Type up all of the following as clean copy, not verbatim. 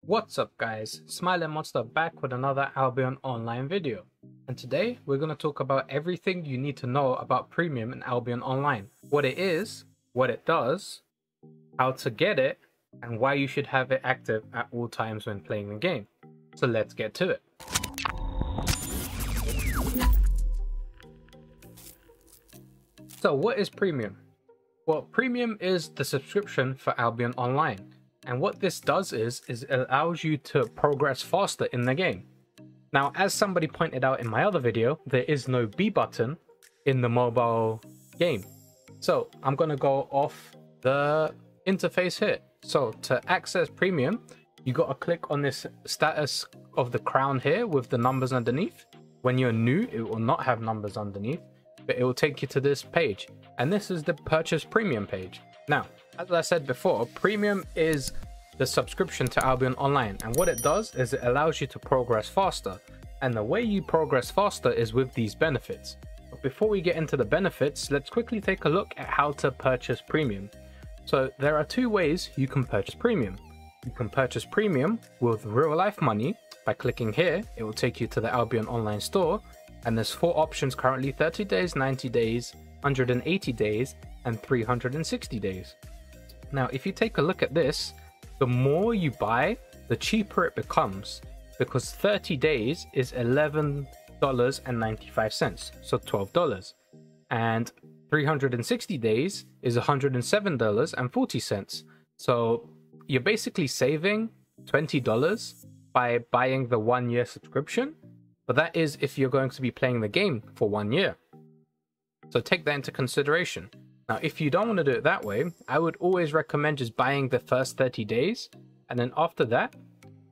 What's up guys, Smilinmonster back with another Albion online video. And today we're going to talk about everything you need to know about Premium in Albion Online. What it is, what it does, how to get it, and why you should have it active at all times when playing the game. So let's get to it. So what is Premium? Well, Premium is the subscription for Albion Online. And what this does is it allows you to progress faster in the game. Now, as somebody pointed out in my other video, there is no B button in the mobile game. So I'm going to go off the interface here. So to access Premium, you got to click on this status of the crown here with the numbers underneath. When you're new, it will not have numbers underneath, but it will take you to this page. And this is the purchase Premium page. Now, as I said before, Premium is the subscription to Albion Online, and what it does is it allows you to progress faster, and the way you progress faster is with these benefits. But before we get into the benefits, let's quickly take a look at how to purchase Premium. So there are two ways you can purchase Premium. You can purchase Premium with real life money by clicking here. It will take you to the Albion Online store, and there's four options currently: 30 days, 90 days, 180 days, and 360 days. Now, if you take a look at this, the more you buy, the cheaper it becomes, because 30 days is $11.95, so $12, and 360 days is $107.40. So you're basically saving $20 by buying the 1 year subscription, but that is if you're going to be playing the game for 1 year. So take that into consideration. Now, if you don't want to do it that way, I would always recommend just buying the first 30 days, and then after that,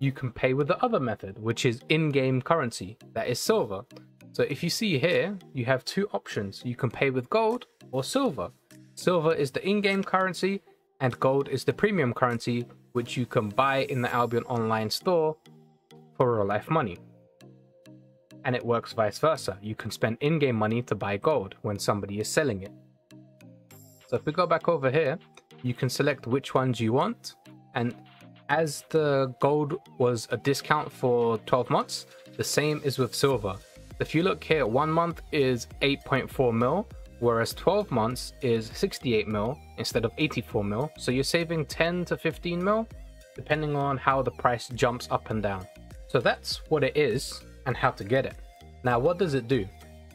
you can pay with the other method, which is in-game currency, that is silver. So if you see here, you have two options. You can pay with gold or silver. Silver is the in-game currency, and gold is the premium currency, which you can buy in the Albion Online store for real life money. And it works vice versa. You can spend in-game money to buy gold when somebody is selling it. So if we go back over here, you can select which ones you want. And as the gold was a discount for 12 months, the same is with silver. If you look here, 1 month is 8.4 mil, whereas 12 months is 68 mil instead of 84 mil. So you're saving 10 to 15 mil, depending on how the price jumps up and down. So that's what it is and how to get it. Now, what does it do?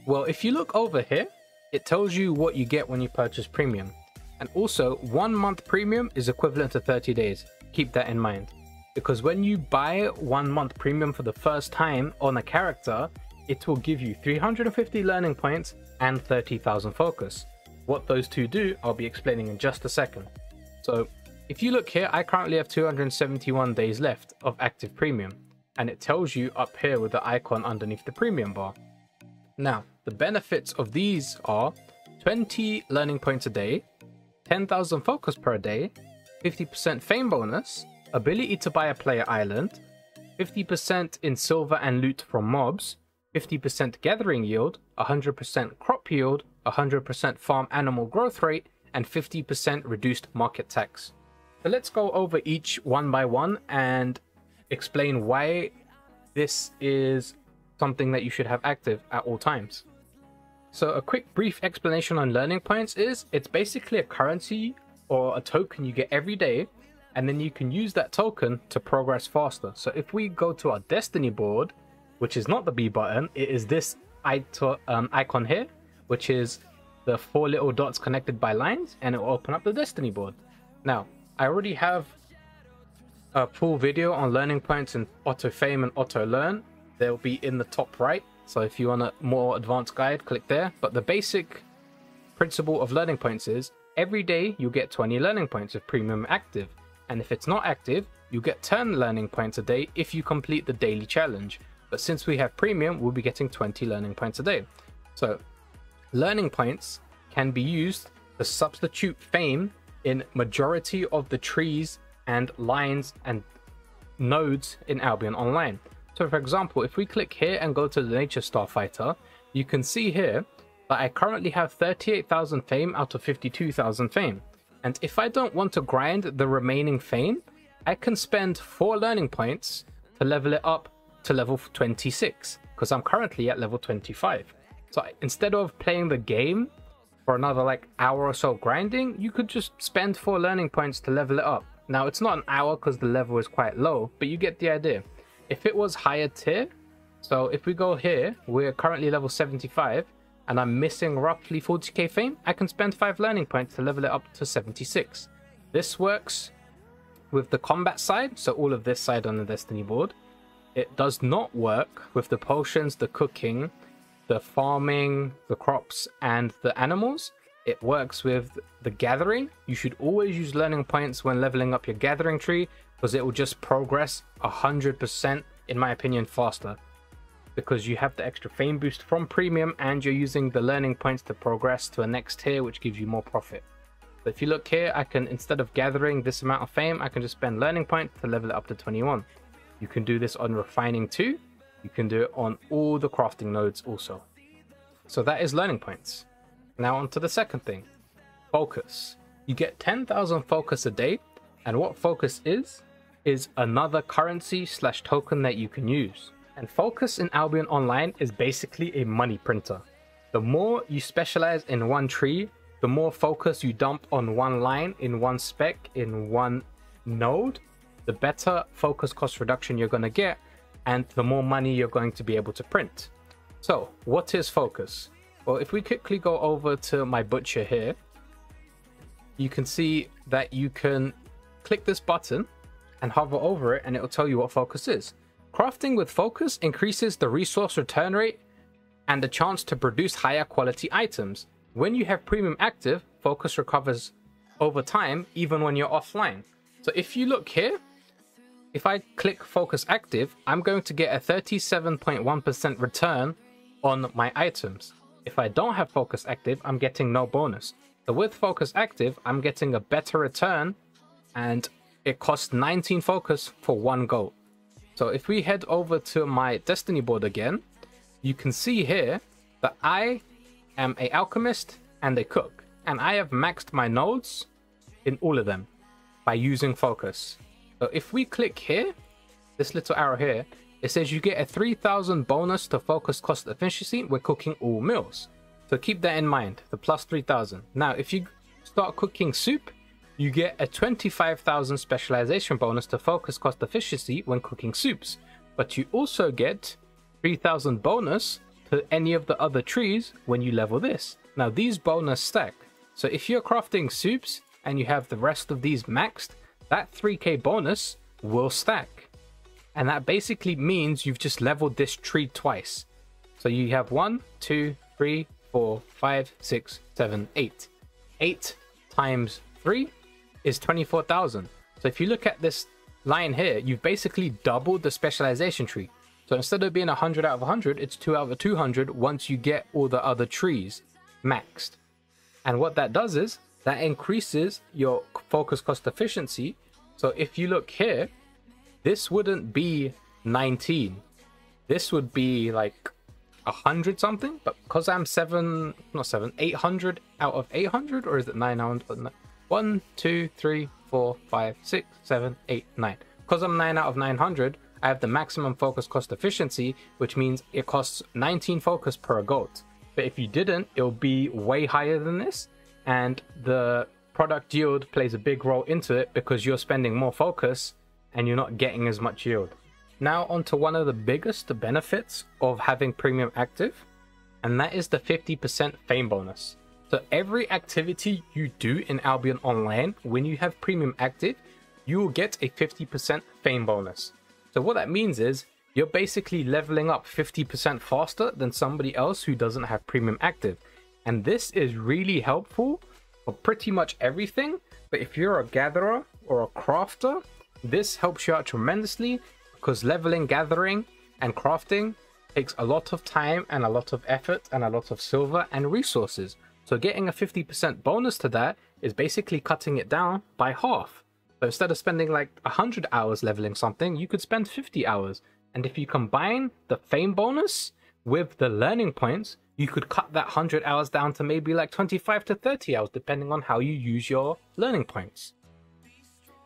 Well, if you look over here, it tells you what you get when you purchase Premium. And also, 1 month Premium is equivalent to 30 days. Keep that in mind. Because when you buy 1 month Premium for the first time on a character, it will give you 350 learning points and 30,000 focus. What those two do, I'll be explaining in just a second. So, if you look here, I currently have 271 days left of active Premium. And it tells you up here with the icon underneath the Premium bar. Now, the benefits of these are 20 learning points a day, 10,000 focus per day, 50% fame bonus, ability to buy a player island, 50% in silver and loot from mobs, 50% gathering yield, 100% crop yield, 100% farm animal growth rate, and 50% reduced market tax. So let's go over each one by one and explain why this is something that you should have active at all times. So a quick brief explanation on learning points is it's basically a currency or a token you get every day, and then you can use that token to progress faster. So if we go to our destiny board, which is not the B button, it is this icon here, which is the 4 little dots connected by lines, and it will open up the destiny board. Now, I already have a full video on learning points and auto fame and auto learn. They'll be in the top right, so if you want a more advanced guide, click there. But the basic principle of learning points is every day you get 20 learning points if Premium active, and if it's not active, you get 10 learning points a day if you complete the daily challenge. But since we have Premium, we'll be getting 20 learning points a day. So learning points can be used to substitute fame in majority of the trees and lines and nodes in Albion Online. So for example, if we click here and go to the Nature Starfighter, you can see here that I currently have 38,000 fame out of 52,000 fame. And if I don't want to grind the remaining fame, I can spend 4 learning points to level it up to level 26, because I'm currently at level 25. So instead of playing the game for another like hour or so grinding, you could just spend 4 learning points to level it up. Now it's not an hour because the level is quite low, but you get the idea. If it was higher tier, so if we go here, we're currently level 75 and I'm missing roughly 40k fame, I can spend 5 learning points to level it up to 76. This works with the combat side, so all of this side on the Destiny board. It does not work with the potions, the cooking, the farming, the crops, and the animals. It works with the gathering. You should always use learning points when leveling up your gathering tree, because it will just progress 100%, in my opinion, faster. Because you have the extra fame boost from premium and you're using the learning points to progress to a next tier, which gives you more profit. So if you look here, I can, instead of gathering this amount of fame, I can just spend learning points to level it up to 21. You can do this on refining too. You can do it on all the crafting nodes also. So that is learning points. Now on to the second thing, focus. You get 10,000 focus a day, and what focus is another currency / token that you can use. And focus in Albion Online is basically a money printer. The more you specialize in one tree, the more focus you dump on one line, in one spec, in one node, the better focus cost reduction you're going to get, and the more money you're going to be able to print. So what is focus? Well, if we quickly go over to my butcher here, you can see that you can click this button and hover over it and it will tell you what focus is. Crafting with focus increases the resource return rate and the chance to produce higher quality items. When you have premium active, focus recovers over time even when you're offline. So if you look here, if I click focus active, I'm going to get a 37.1% return on my items. If I don't have focus active, I'm getting no bonus. So with focus active, I'm getting a better return, and it costs 19 focus for 1 gold. So if we head over to my Destiny board again, you can see here that I am an alchemist and a cook, and I have maxed my nodes in all of them by using focus. So if we click here, this little arrow here, it says you get a 3,000 bonus to focus cost efficiency when cooking all meals. So keep that in mind, the plus 3,000. Now, if you start cooking soup, you get a 25,000 specialization bonus to focus cost efficiency when cooking soups. But you also get 3,000 bonus to any of the other trees when you level this. Now, these bonus stack. So if you're crafting soups and you have the rest of these maxed, that 3k bonus will stack. And that basically means you've just leveled this tree twice. So you have 1, 2, 3, 4, 5, 6, 7, 8. 8 times 3 is 24,000. So if you look at this line here, you've basically doubled the specialization tree. So instead of being 100 out of 100, it's 2 out of 200 once you get all the other trees maxed. And what that does is that increases your focus cost efficiency. So if you look here, this wouldn't be 19. This would be like 100 something, but because I'm 800 out of 800, or is it 900? 1, 2, 3, 4, 5, 6, 7, 8, 9. Because I'm 9 out of 900, I have the maximum focus cost efficiency, which means it costs 19 focus per gold. But if you didn't, it'll be way higher than this, and the product yield plays a big role into it because you're spending more focus and you're not getting as much yield. Now onto one of the biggest benefits of having premium active, and that is the 50% fame bonus. So every activity you do in Albion Online, when you have premium active, you will get a 50% fame bonus. So what that means is you're basically leveling up 50% faster than somebody else who doesn't have premium active. And this is really helpful for pretty much everything. But if you're a gatherer or a crafter, this helps you out tremendously, because leveling, gathering, and crafting takes a lot of time and a lot of effort and a lot of silver and resources. So getting a 50% bonus to that is basically cutting it down by half. So instead of spending like 100 hours leveling something, you could spend 50 hours. And if you combine the fame bonus with the learning points, you could cut that 100 hours down to maybe like 25 to 30 hours, depending on how you use your learning points.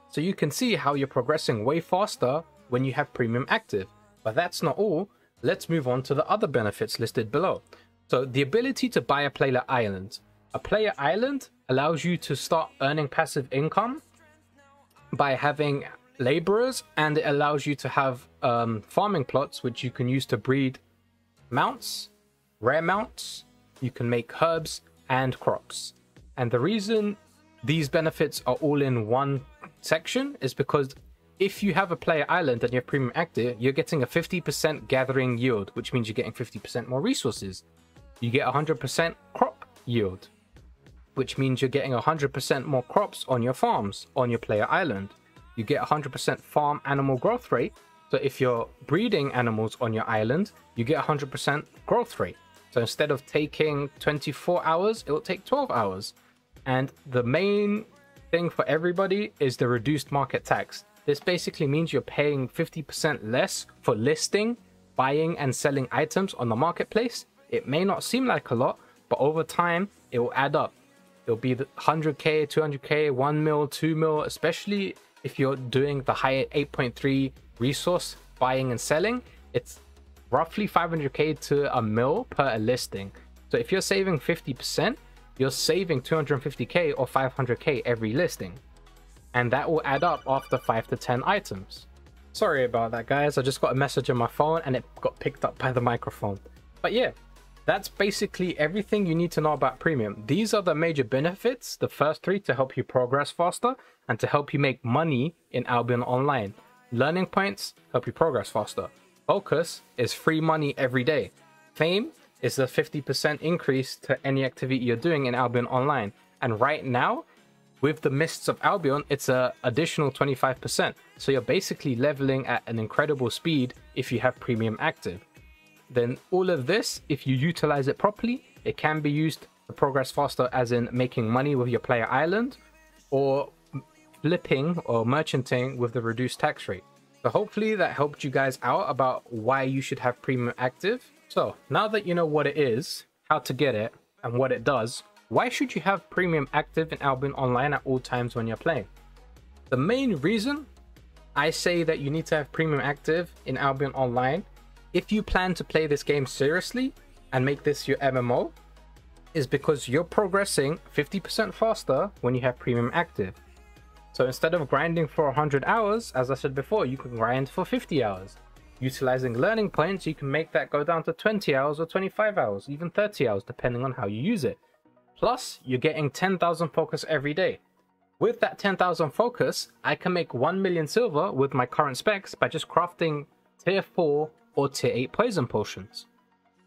So you can see how you're progressing way faster when you have premium active. But that's not all. Let's move on to the other benefits listed below. So the ability to buy a player island. A player island allows you to start earning passive income by having laborers, and it allows you to have farming plots which you can use to breed mounts, rare mounts. You can make herbs and crops. And the reason these benefits are all in one section is because if you have a player island and you have premium active, you're getting a 50% gathering yield, which means you're getting 50% more resources. You get 100% crop yield, which means you're getting 100% more crops on your farms, on your player island. You get 100% farm animal growth rate. So if you're breeding animals on your island, you get 100% growth rate. So instead of taking 24 hours, it will take 12 hours. And the main thing for everybody is the reduced market tax. This basically means you're paying 50% less for listing, buying and selling items on the marketplace. It may not seem like a lot, but over time, it will add up. It'll be 100k, 200k, 1 mil, 2 mil, especially if you're doing the higher 8.3 resource buying and selling. It's roughly 500k to a mil per listing. So if you're saving 50%, you're saving 250k or 500k every listing. And that will add up after 5 to 10 items. Sorry about that, guys. I just got a message on my phone and it got picked up by the microphone. But yeah, that's basically everything you need to know about premium. These are the major benefits, the first three, to help you progress faster and to help you make money in Albion Online. Learning points help you progress faster. Focus is free money every day. Fame is the 50% increase to any activity you're doing in Albion Online. And right now, with the Mists of Albion, it's an additional 25%. So you're basically leveling at an incredible speed if you have premium active. Then all of this, if you utilize it properly, it can be used to progress faster, as in making money with your player island or flipping or merchanting with the reduced tax rate. So hopefully that helped you guys out about why you should have premium active. So now that you know what it is, how to get it, and what it does, why should you have premium active in Albion Online at all times when you're playing? The main reason I say that you need to have premium active in Albion Online, if you plan to play this game seriously and make this your MMO, is because you're progressing 50% faster when you have premium active. So instead of grinding for 100 hours, as I said before, you can grind for 50 hours. Utilizing learning points, you can make that go down to 20 hours or 25 hours, even 30 hours, depending on how you use it. Plus, you're getting 10,000 focus every day. With that 10,000 focus, I can make 1 million silver with my current specs by just crafting tier 4 or tier 8 poison potions.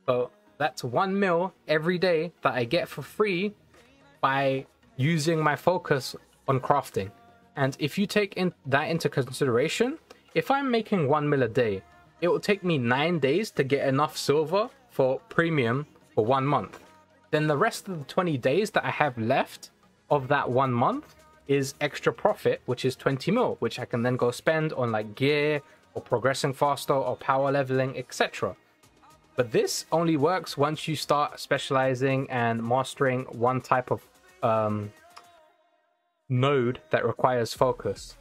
So that's 1 mil every day that I get for free by using my focus on crafting. And if you take that into consideration, if I'm making 1 mil a day, it will take me 9 days to get enough silver for premium for 1 month. Then the rest of the 20 days that I have left of that 1 month is extra profit, which is 20 mil, which I can then go spend on like gear or progressing faster or power leveling, etc. But this only works once you start specializing and mastering one type of node that requires focus.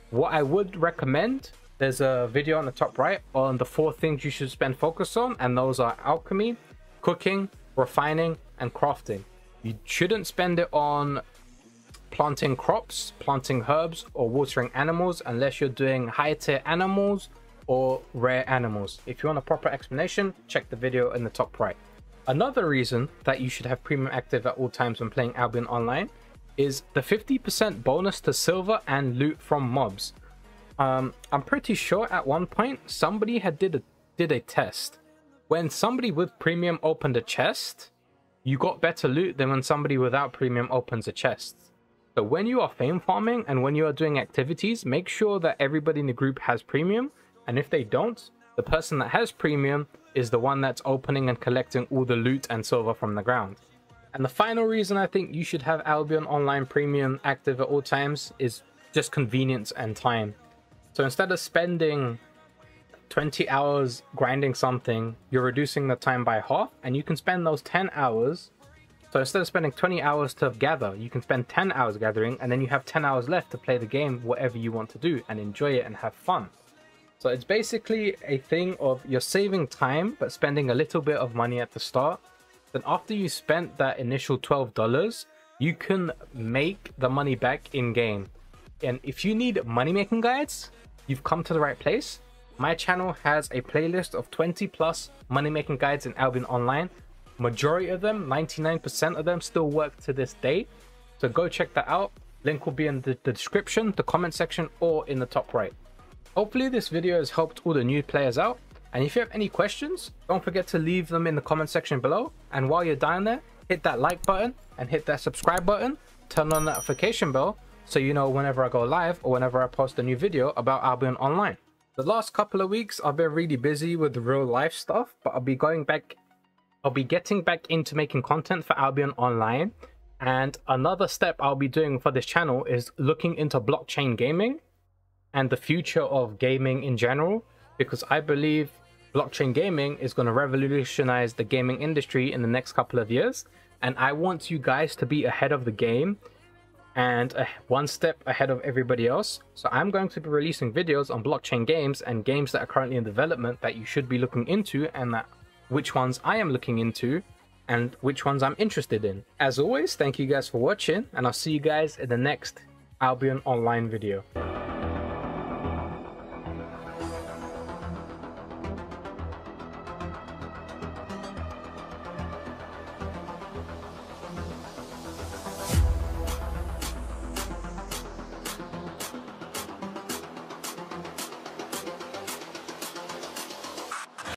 What I would recommend, there's a video on the top right on the 4 things you should spend focus on, and those are alchemy, cooking, refining, and crafting. You shouldn't spend it on planting crops, planting herbs, or watering animals unless you're doing high tier animals or rare animals. If you want a proper explanation, check the video in the top right. Another reason that you should have premium active at all times when playing Albion Online is the 50% bonus to silver and loot from mobs. I'm pretty sure at one point somebody had did a test. When somebody with premium opened a chest, you got better loot than when somebody without premium opens a chest. So when you are fame farming and when you are doing activities, make sure that everybody in the group has premium. And if they don't, the person that has premium is the one that's opening and collecting all the loot and silver from the ground. And the final reason I think you should have Albion Online Premium active at all times is just convenience and time. So instead of spending 20 hours grinding something, you're reducing the time by half, and you can spend those 10 hours So instead of spending 20 hours to gather, you can spend 10 hours gathering, and then you have 10 hours left to play the game, whatever you want to do, and enjoy it and have fun. So it's basically a thing of you're saving time, but spending a little bit of money at the start. Then after you spent that initial $12, you can make the money back in game. And if you need money making guides, you've come to the right place. My channel has a playlist of 20 plus money making guides in Albion Online. Majority of them, 99% of them, still work to this day. So go check that out. Link will be in the description, the comment section, or in the top right. Hopefully this video has helped all the new players out. And if you have any questions, don't forget to leave them in the comment section below. And while you're down there, hit that like button and hit that subscribe button. Turn on the notification bell so you know whenever I go live or whenever I post a new video about Albion Online. The last couple of weeks I've been really busy with the real life stuff, but I'll be getting back into making content for Albion Online. And another step I'll be doing for this channel is looking into blockchain gaming and the future of gaming in general, because I believe blockchain gaming is going to revolutionize the gaming industry in the next couple of years. And I want you guys to be ahead of the game and one step ahead of everybody else. So I'm going to be releasing videos on blockchain games and games that are currently in development that you should be looking into, and which ones I am looking into and which ones I'm interested in. As always, thank you guys for watching, and I'll see you guys in the next Albion Online video.